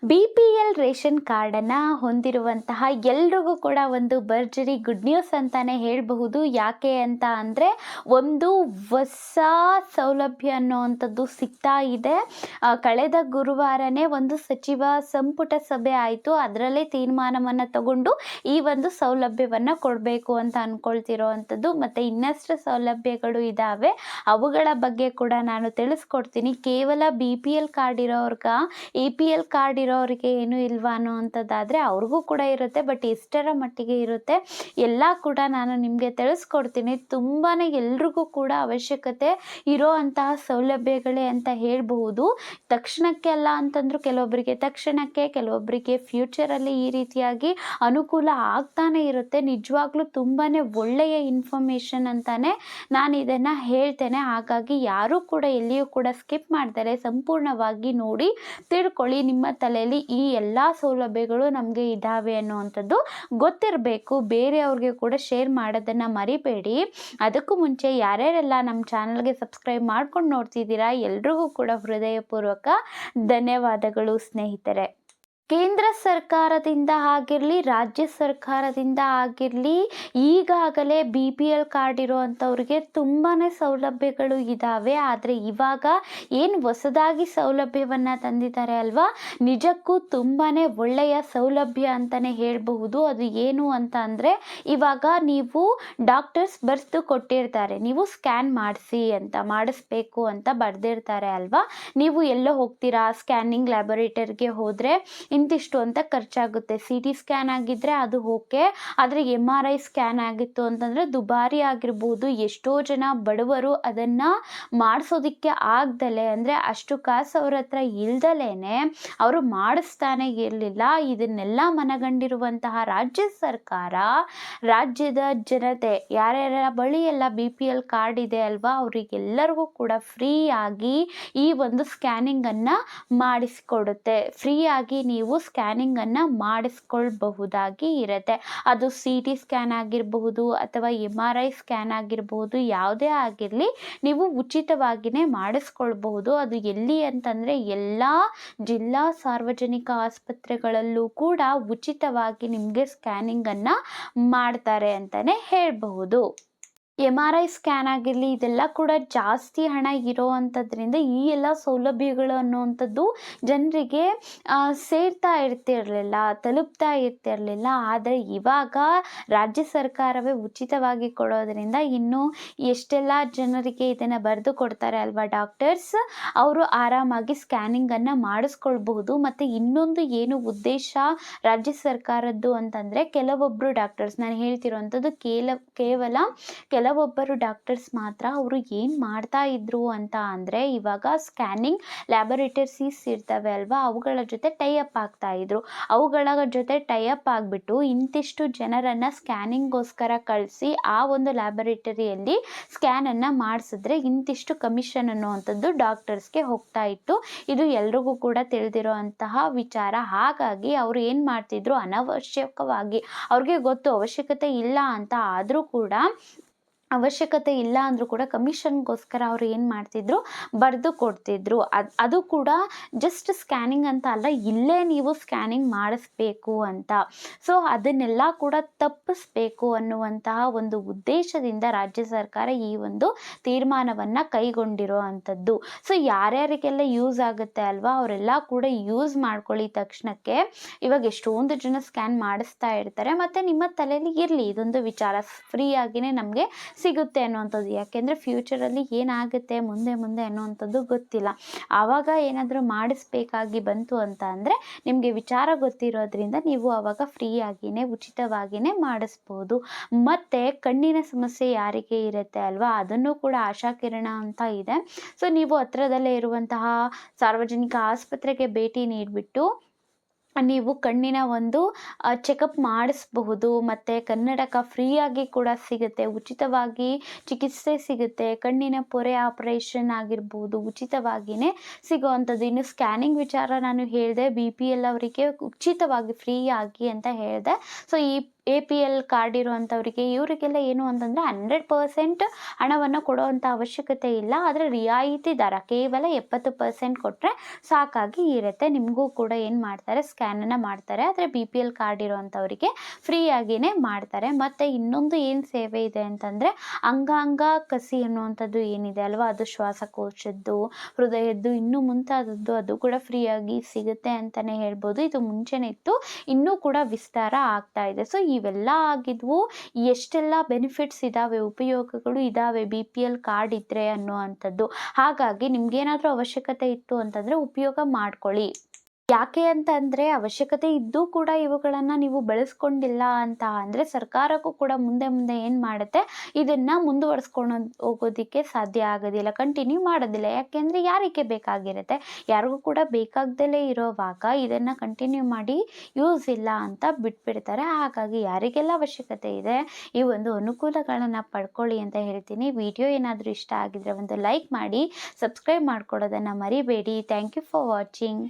BPL ration ಕಾರ್ಡನ್ನು ಹೊಂದಿರುವಂತಹ ಎಲ್ರಿಗೂ ಕೂಡ ಒಂದು ಭರ್ಜರಿ ಗುಡ್ ನ್ಯೂಸ್ ಅಂತಾನೆ ಹೇಳಬಹುದು. ಯಾಕೆ ಅಂತ ಅಂದರೆ ಒಂದು ಹೊಸ ಸೌಲಭ್ಯ ಅನ್ನುವಂಥದ್ದು ಸಿಗ್ತಾ ಇದೆ. ಕಳೆದ ಗುರುವಾರನೇ ಒಂದು ಸಚಿವ ಸಂಪುಟ ಸಭೆ ಆಯಿತು. ಅದರಲ್ಲೇ ತೀರ್ಮಾನವನ್ನು ತಗೊಂಡು ಈ ಒಂದು ಸೌಲಭ್ಯವನ್ನು ಕೊಡಬೇಕು ಅಂತ ಅಂದ್ಕೊಳ್ತಿರೋವಂಥದ್ದು. ಮತ್ತು ಇನ್ನಷ್ಟು ಸೌಲಭ್ಯಗಳು ಇದ್ದಾವೆ, ಅವುಗಳ ಬಗ್ಗೆ ಕೂಡ ನಾನು ತಿಳಿಸ್ಕೊಡ್ತೀನಿ. ಕೇವಲ BPL ಕಾರ್ಡ್ ಇರೋರ್ಗ APL ಕಾರ್ಡ್ ಇರೋರಿಗೆ ಏನು ಇಲ್ವಾ ಅನ್ನೋವಂಥದ್ದಾದರೆ ಅವ್ರಿಗೂ ಕೂಡ ಇರುತ್ತೆ, ಬಟ್ ಎಷ್ಟರ ಮಟ್ಟಿಗೆ ಇರುತ್ತೆ ಎಲ್ಲ ಕೂಡ ನಾನು ನಿಮಗೆ ತಿಳಿಸ್ಕೊಡ್ತೀನಿ. ತುಂಬಾ ಎಲ್ರಿಗೂ ಕೂಡ ಅವಶ್ಯಕತೆ ಇರೋ ಅಂತಹ ಸೌಲಭ್ಯಗಳೇ ಅಂತ ಹೇಳಬಹುದು. ತಕ್ಷಣಕ್ಕೆ ಅಲ್ಲ ಅಂತಂದ್ರು ಕೆಲವೊಬ್ಬರಿಗೆ ತಕ್ಷಣಕ್ಕೆ, ಕೆಲವೊಬ್ಬರಿಗೆ ಫ್ಯೂಚರಲ್ಲಿ ಈ ರೀತಿಯಾಗಿ ಅನುಕೂಲ ಆಗ್ತಾನೆ ಇರುತ್ತೆ. ನಿಜವಾಗ್ಲೂ ತುಂಬಾ ಒಳ್ಳೆಯ ಇನ್ಫಾರ್ಮೇಷನ್ ಅಂತಾನೆ ನಾನು ಇದನ್ನು ಹೇಳ್ತೇನೆ. ಹಾಗಾಗಿ ಯಾರೂ ಕೂಡ ಎಲ್ಲಿಯೂ ಕೂಡ ಸ್ಕಿಪ್ ಮಾಡ್ತಾರೆ, ಸಂಪೂರ್ಣವಾಗಿ ನೋಡಿ ತಿಳ್ಕೊಳ್ಳಿ. ನಿಮ್ಮ ತಲೆಯಲ್ಲಿ ಈ ಎಲ್ಲ ಸೌಲಭ್ಯಗಳು ನಮಗೆ ಇದ್ದಾವೆ ಅನ್ನುವಂಥದ್ದು ಗೊತ್ತಿರಬೇಕು. ಬೇರೆಯವ್ರಿಗೆ ಕೂಡ ಶೇರ್ ಮಾಡೋದನ್ನು ಮರಿಬೇಡಿ. ಅದಕ್ಕೂ ಮುಂಚೆ ಯಾರ್ಯಾರೆಲ್ಲ ನಮ್ಮ ಚಾನಲ್ಗೆ ಸಬ್ಸ್ಕ್ರೈಬ್ ಮಾಡ್ಕೊಂಡು ನೋಡ್ತಿದ್ದೀರಾ ಎಲ್ರಿಗೂ ಕೂಡ ಹೃದಯಪೂರ್ವಕ ಧನ್ಯವಾದಗಳು ಸ್ನೇಹಿತರೆ. ಕೇಂದ್ರ ಸರ್ಕಾರದಿಂದ ಆಗಿರಲಿ, ರಾಜ್ಯ ಸರ್ಕಾರದಿಂದ ಆಗಿರಲಿ, ಈಗಾಗಲೇ BPL ಕಾರ್ಡ್ ಇರುವಂಥವ್ರಿಗೆ ತುಂಬಾ ಸೌಲಭ್ಯಗಳು ಇದ್ದಾವೆ. ಆದರೆ ಇವಾಗ ಏನು ಹೊಸದಾಗಿ ಸೌಲಭ್ಯವನ್ನು ತಂದಿದ್ದಾರೆ ಅಲ್ವಾ, ನಿಜಕ್ಕೂ ತುಂಬಾ ಒಳ್ಳೆಯ ಸೌಲಭ್ಯ ಅಂತಲೇ ಹೇಳಬಹುದು. ಅದು ಏನು ಅಂತ ಅಂದರೆ, ಇವಾಗ ನೀವು ಡಾಕ್ಟರ್ಸ್ ಬರೆದು ಕೊಟ್ಟಿರ್ತಾರೆ, ನೀವು ಸ್ಕ್ಯಾನ್ ಮಾಡಿಸ್ಬೇಕು ಅಂತ ಬರೆದಿರ್ತಾರೆ ಅಲ್ವಾ. ನೀವು ಎಲ್ಲೋ ಹೋಗ್ತೀರಾ, ಸ್ಕ್ಯಾನಿಂಗ್ ಲ್ಯಾಬೊರೇಟರಿಗೆ ಹೋದರೆ ಇಂತಿಷ್ಟು ಅಂತ ಖರ್ಚಾಗುತ್ತೆ. CT ಸ್ಕ್ಯಾನ್ ಆಗಿದ್ದರೆ ಅದು ಓಕೆ, ಆದರೆ MRI ಸ್ಕ್ಯಾನ್ ಆಗಿತ್ತು ಅಂತಂದರೆ ದುಬಾರಿ ಆಗಿರ್ಬೋದು. ಎಷ್ಟೋ ಜನ ಬಡವರು ಅದನ್ನು ಮಾಡಿಸೋದಕ್ಕೆ ಆಗ್ದಲೇ, ಅಂದರೆ ಅಷ್ಟು ಕಾಸು ಅವ್ರ ಹತ್ರ ಇಲ್ದಲೇ ಅವರು ಮಾಡಿಸ್ತಾನೆ ಇರಲಿಲ್ಲ. ಇದನ್ನೆಲ್ಲ ಮನಗಂಡಿರುವಂತಹ ರಾಜ್ಯ ಸರ್ಕಾರ ರಾಜ್ಯದ ಜನತೆ ಯಾರ್ಯಾರ ಬಳಿ ಎಲ್ಲ BPL ಕಾರ್ಡ್ ಇದೆ ಅಲ್ವಾ, ಅವರಿಗೆಲ್ಲರಿಗೂ ಕೂಡ ಫ್ರೀಯಾಗಿ ಈ ಒಂದು ಸ್ಕ್ಯಾನಿಂಗನ್ನು ಮಾಡಿಸಿಕೊಡುತ್ತೆ. ಫ್ರೀಯಾಗಿ ನೀವು ಸ್ಕ್ಯಾನಿಂಗನ್ನು ಮಾಡಿಸ್ಕೊಳ್ಬಹುದಾಗಿ ಇರುತ್ತೆ. ಅದು CT ಸ್ಕ್ಯಾನ್ ಆಗಿರಬಹುದು ಅಥವಾ MRI ಸ್ಕ್ಯಾನ್ ಆಗಿರಬಹುದು, ಯಾವುದೇ ಆಗಿರಲಿ ನೀವು ಉಚಿತವಾಗಿಯೇ ಮಾಡಿಸ್ಕೊಳ್ಬಹುದು. ಅದು ಎಲ್ಲಿ ಅಂತಂದರೆ ಎಲ್ಲ ಜಿಲ್ಲಾ ಸಾರ್ವಜನಿಕ ಆಸ್ಪತ್ರೆಗಳಲ್ಲೂ ಕೂಡ ಉಚಿತವಾಗಿ ನಿಮಗೆ ಸ್ಕ್ಯಾನಿಂಗನ್ನು ಮಾಡ್ತಾರೆ ಅಂತಲೇ ಹೇಳಬಹುದು. MRI ಸ್ಕ್ಯಾನ್ ಆಗಿರಲಿ, ಇದೆಲ್ಲ ಕೂಡ ಜಾಸ್ತಿ ಹಣ ಇರೋವಂಥದ್ರಿಂದ ಈ ಎಲ್ಲ ಸೌಲಭ್ಯಗಳು ಅನ್ನುವಂಥದ್ದು ಜನರಿಗೆ ಸೇರ್ತಾ ಇರ್ತಿರಲಿಲ್ಲ, ತಲುಪ್ತಾ ಇರ್ತಿರಲಿಲ್ಲ. ಆದರೆ ಇವಾಗ ರಾಜ್ಯ ಸರ್ಕಾರವೇ ಉಚಿತವಾಗಿ ಕೊಡೋದ್ರಿಂದ ಇನ್ನು ಎಷ್ಟೆಲ್ಲ ಜನರಿಗೆ ಇದನ್ನು ಬರೆದು ಕೊಡ್ತಾರೆ ಅಲ್ವಾ ಡಾಕ್ಟರ್ಸ್, ಅವರು ಆರಾಮಾಗಿ ಸ್ಕ್ಯಾನಿಂಗನ್ನು ಮಾಡಿಸ್ಕೊಳ್ಬಹುದು. ಮತ್ತು ಇನ್ನೊಂದು ಏನು ಉದ್ದೇಶ ರಾಜ್ಯ ಸರ್ಕಾರದ್ದು ಅಂತಂದರೆ, ಕೆಲವೊಬ್ಬರು ಡಾಕ್ಟರ್ಸ್, ನಾನು ಹೇಳ್ತಿರೋವಂಥದ್ದು ಕೇವಲ ಕೆಲವೊಬ್ಬರು ಡಾಕ್ಟರ್ಸ್ ಮಾತ್ರ, ಅವರು ಏನು ಮಾಡ್ತಾ ಇದ್ರು ಅಂತ ಅಂದರೆ, ಇವಾಗ ಸ್ಕ್ಯಾನಿಂಗ್ ಲ್ಯಾಬೊರೇಟರೀಸ್ ಇರ್ತವೆ ಅಲ್ವಾ, ಅವುಗಳ ಜೊತೆ ಟೈಅಪ್ ಆಗ್ತಾ ಇದ್ರು. ಅವುಗಳ ಜೊತೆ ಟೈಅಪ್ ಆಗಿಬಿಟ್ಟು ಇಂತಿಷ್ಟು ಜನರನ್ನು ಸ್ಕ್ಯಾನಿಂಗ್ಗೋಸ್ಕರ ಕಳಿಸಿ ಆ ಒಂದು ಲ್ಯಾಬೊರೇಟರಿಯಲ್ಲಿ ಸ್ಕ್ಯಾನನ್ನು ಮಾಡಿಸಿದ್ರೆ ಇಂತಿಷ್ಟು ಕಮಿಷನ್ ಅನ್ನುವಂಥದ್ದು ಡಾಕ್ಟರ್ಸ್ಗೆ ಹೋಗ್ತಾ ಇತ್ತು. ಇದು ಎಲ್ರಿಗೂ ಕೂಡ ತಿಳಿದಿರೋ ಅಂತಹ ವಿಚಾರ. ಹಾಗಾಗಿ ಅವರು ಏನು ಮಾಡ್ತಿದ್ರು, ಅನವಶ್ಯಕವಾಗಿ, ಅವ್ರಿಗೆ ಗೊತ್ತು ಅವಶ್ಯಕತೆ ಇಲ್ಲ ಅಂತ ಆದರೂ ಕೂಡ, ಅವಶ್ಯಕತೆ ಇಲ್ಲ ಅಂದರೂ ಕೂಡ ಕಮಿಷನ್ಗೋಸ್ಕರ ಅವರು ಏನು ಮಾಡ್ತಿದ್ರು, ಬರೆದು ಕೊಡ್ತಿದ್ರು. ಅದು ಕೂಡ ಜಸ್ಟ್ ಸ್ಕ್ಯಾನಿಂಗ್ ಅಂತ ಅಲ್ಲ, ಇಲ್ಲೇ ನೀವು ಸ್ಕ್ಯಾನಿಂಗ್ ಮಾಡಿಸ್ಬೇಕು ಅಂತ. ಸೊ ಅದನ್ನೆಲ್ಲ ಕೂಡ ತಪ್ಪಿಸ್ಬೇಕು ಅನ್ನುವಂತಹ ಒಂದು ಉದ್ದೇಶದಿಂದ ರಾಜ್ಯ ಸರ್ಕಾರ ಈ ಒಂದು ತೀರ್ಮಾನವನ್ನು ಕೈಗೊಂಡಿರೋ ಅಂಥದ್ದು. ಸೊ ಯಾರ್ಯಾರಿಗೆಲ್ಲ ಯೂಸ್ ಆಗುತ್ತೆ ಅಲ್ವಾ, ಅವರೆಲ್ಲ ಕೂಡ ಯೂಸ್ ಮಾಡ್ಕೊಳ್ಳಿ ತಕ್ಷಣಕ್ಕೆ. ಇವಾಗ ಎಷ್ಟೊಂದು ಜನ ಸ್ಕ್ಯಾನ್ ಮಾಡಿಸ್ತಾ ಇರ್ತಾರೆ. ಮತ್ತು ನಿಮ್ಮ ತಲೆಯಲ್ಲಿ ಇರಲಿ ಇದೊಂದು ವಿಚಾರ, ಫ್ರೀಯಾಗಿಯೇ ನಮಗೆ ಸಿಗುತ್ತೆ ಅನ್ನುವಂಥದ್ದು. ಯಾಕೆಂದರೆ ಫ್ಯೂಚರಲ್ಲಿ ಏನಾಗುತ್ತೆ ಮುಂದೆ ಅನ್ನುವಂಥದ್ದು ಗೊತ್ತಿಲ್ಲ. ಆವಾಗ ಏನಾದರೂ ಮಾಡಿಸ್ಬೇಕಾಗಿ ಬಂತು ಅಂತ ಅಂದರೆ ನಿಮಗೆ ವಿಚಾರ ಗೊತ್ತಿರೋದ್ರಿಂದ ನೀವು ಆವಾಗ ಫ್ರೀಯಾಗಿಯೇ ಉಚಿತವಾಗಿಯೇ ಮಾಡಿಸ್ಬೋದು. ಮತ್ತು ಕಣ್ಣಿನ ಸಮಸ್ಯೆ ಯಾರಿಗೆ ಇರುತ್ತೆ ಅಲ್ವಾ, ಅದನ್ನು ಕೂಡ ಆಶಾಕಿರಣ ಅಂತ ಇದೆ. ಸೊ ನೀವು ಹತ್ರದಲ್ಲೇ ಇರುವಂತಹ ಸಾರ್ವಜನಿಕ ಆಸ್ಪತ್ರೆಗೆ ಭೇಟಿ ನೀಡಿಬಿಟ್ಟು ನೀವು ಕಣ್ಣಿನ ಒಂದು ಚೆಕಪ್ ಮಾಡಿಸಬಹುದು. ಮತ್ತು ಕನ್ನಡಕ ಫ್ರೀಯಾಗಿ ಕೂಡ ಸಿಗುತ್ತೆ, ಉಚಿತವಾಗಿ ಚಿಕಿತ್ಸೆ ಸಿಗುತ್ತೆ. ಕಣ್ಣಿನ ಪೊರೆ ಆಪರೇಷನ್ ಆಗಿರ್ಬೋದು ಉಚಿತವಾಗಿಯೇ ಸಿಗೋವಂಥದ್ದು. ಇನ್ನು ಸ್ಕ್ಯಾನಿಂಗ್ ವಿಚಾರ ನಾನು ಹೇಳಿದೆ, BPL ಅವರಿಗೆ ಉಚಿತವಾಗಿ ಫ್ರೀಯಾಗಿ ಅಂತ ಹೇಳಿದೆ. ಸೊ APL ಕಾರ್ಡ್ ಇರುವಂಥವರಿಗೆ ಇವರಿಗೆಲ್ಲ ಏನು ಅಂತಂದರೆ 100% ಹಣವನ್ನು ಕೊಡುವಂಥ ಅವಶ್ಯಕತೆ ಇಲ್ಲ. ಆದರೆ ರಿಯಾಯಿತಿ ದರ ಕೇವಲ 70% ಕೊಟ್ಟರೆ ಸಾಕಾಗಿ ಇರುತ್ತೆ. ನಿಮಗೂ ಕೂಡ ಏನು ಮಾಡ್ತಾರೆ, ಸ್ಕ್ಯಾನನ್ನು ಮಾಡ್ತಾರೆ. ಆದರೆ BPL ಕಾರ್ಡ್ ಇರುವಂಥವರಿಗೆ ಫ್ರೀಯಾಗಿಯೇ ಮಾಡ್ತಾರೆ. ಮತ್ತು ಇನ್ನೊಂದು ಏನು ಸೇವೆ ಇದೆ ಅಂತಂದರೆ ಅಂಗಾಂಗ ಕಸಿ ಅನ್ನುವಂಥದ್ದು ಏನಿದೆ ಅಲ್ವಾ, ಅದು ಶ್ವಾಸಕೋಶದ್ದು, ಹೃದಯದ್ದು, ಇನ್ನೂ ಮುಂತಾದದ್ದು ಅದು ಕೂಡ ಫ್ರೀಯಾಗಿ ಸಿಗುತ್ತೆ ಅಂತಲೇ ಹೇಳ್ಬೋದು. ಇದು ಮುಂಚೆನೇ ಇತ್ತು, ಇನ್ನೂ ಕೂಡ ವಿಸ್ತಾರ ಆಗ್ತಾ ಇದೆ. ಸೊ ಇವೆಲ್ಲ ಆಗಿದ್ವು. ಎಷ್ಟೆಲ್ಲ ಬೆನಿಫಿಟ್ಸ್ ಇದ್ದಾವೆ, ಉಪಯೋಗಗಳು ಇದ್ದಾವೆ BPL ಕಾರ್ಡ್ ಇದ್ದರೆ ಅನ್ನುವಂಥದ್ದು. ಹಾಗಾಗಿ ನಿಮ್ಗೇನಾದರೂ ಅವಶ್ಯಕತೆ ಇತ್ತು ಅಂತಂದರೆ ಉಪಯೋಗ ಮಾಡ್ಕೊಳ್ಳಿ. ಯಾಕೆ ಅಂತ ಅಂದರೆ ಅವಶ್ಯಕತೆ ಇದ್ದೂ ಕೂಡ ಇವುಗಳನ್ನು ನೀವು ಬಳಸ್ಕೊಂಡಿಲ್ಲ ಅಂತ ಅಂದರೆ ಸರ್ಕಾರಕ್ಕೂ ಕೂಡ ಮುಂದೆ ಮುಂದೆ ಏನು ಮಾಡುತ್ತೆ, ಇದನ್ನು ಮುಂದುವರಿಸ್ಕೊಂಡು ಹೋಗೋದಕ್ಕೆ ಸಾಧ್ಯ ಆಗೋದಿಲ್ಲ, ಕಂಟಿನ್ಯೂ ಮಾಡೋದಿಲ್ಲ. ಯಾಕೆಂದರೆ ಯಾರಿಗೆ ಬೇಕಾಗಿರುತ್ತೆ, ಯಾರಿಗೂ ಕೂಡ ಬೇಕಾಗ್ದಲೇ ಇರೋವಾಗ ಇದನ್ನು ಕಂಟಿನ್ಯೂ ಮಾಡಿ ಯೂಸ್ ಇಲ್ಲ ಅಂತ ಬಿಟ್ಬಿಡ್ತಾರೆ. ಹಾಗಾಗಿ ಯಾರಿಗೆಲ್ಲ ಅವಶ್ಯಕತೆ ಇದೆ ಈ ಒಂದು ಅನುಕೂಲಗಳನ್ನು ಪಡ್ಕೊಳ್ಳಿ ಅಂತ ಹೇಳ್ತೀನಿ. ವಿಡಿಯೋ ಏನಾದರೂ ಇಷ್ಟ ಆಗಿದ್ರೆ ಒಂದು ಲೈಕ್ ಮಾಡಿ, ಸಬ್ಸ್ಕ್ರೈಬ್ ಮಾಡ್ಕೊಳ್ಳೋದನ್ನು ಮರಿಬೇಡಿ. Thank you for watching.